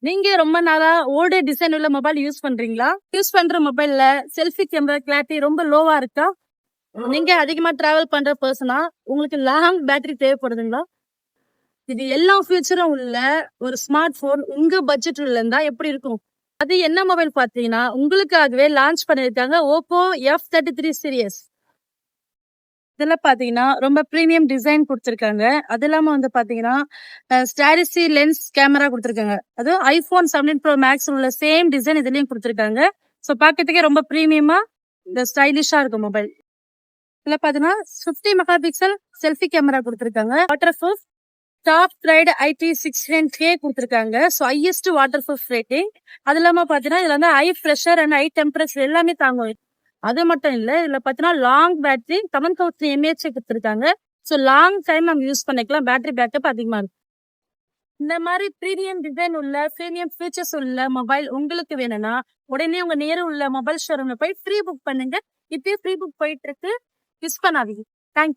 நீங்க ரொம்ப நாளா ஓல்டு டிசைன் உள்ள மொபைல் யூஸ் பண்றீங்களா? யூஸ் பண்ற மொபைல்ல செல்ஃபி கேமரா கிளாரிட்டி ரொம்ப லோவா இருக்கா? நீங்க அதிகமா டிராவல் பண்ற பர்சனா? உங்களுக்கு லாங் பேட்டரி தேவைப்படுதுங்களா? இது எல்லா ஃபியூச்சரும் உள்ள ஒரு ஸ்மார்ட் போன் உங்க பட்ஜெட்ல இருந்தா எப்படி இருக்கும்? அது என்ன மொபைல் பாத்தீங்கன்னா, உங்களுக்காகவே லான்ச் பண்ணிருக்காங்க Oppo F33 சீரிஸ். இதுல பாத்தீங்கன்னா, ரொம்ப பிரீமியம் டிசைன் குடுத்திருக்காங்க. அது இல்லாம வந்து பாத்தீங்கன்னா, ஸ்டைரிஷி லென்ஸ் கேமரா குடுத்திருக்காங்க. அதுவும் iPhone 17 Pro Max உள்ள சேம் டிசைன் இதுலயும் குடுத்திருக்காங்க. சோ பாக்கிறதுக்கே ரொம்ப பிரீமியமா, இந்த ஸ்டைலிஷா இருக்கும் மொபைல். இதுல பாத்தீங்கன்னா 50 மெகா பிக்சல் செல்ஃபி கேமரா குடுத்திருக்காங்க. Waterproof top grade IP69K குடுத்திருக்காங்க. So highest waterproof rating. அது இல்லாம பாத்தீங்கன்னா, இதுல வந்து high pressure and high temperature எல்லாமே தாங்கும். அது மட்டும் இல்ல, இதுல பாத்தீங்கன்னா லாங் பேட்டரி 7000 mAh குடுத்திருக்காங்க. சோ லாங் டைம் நம்ம யூஸ் பண்ணிக்கலாம். பேட்டரி பேக்கப் அதிகமா இருக்கும். இந்த மாதிரி பிரீமியம் டிசைன் உள்ள பிரீமியம் ஃபீச்சர்ஸ் உள்ள மொபைல் உங்களுக்கு வேணும்னா, உடனே உங்க நேரு உள்ள மொபைல் ஷோரூம்ல போய் ஃப்ரீ புக் பண்ணுங்க. இப்பயே ஃப்ரீ புக் போயிட்டு இருக்கு. மிஸ் பண்ணாதீங்க. தேங்க்ஸ்.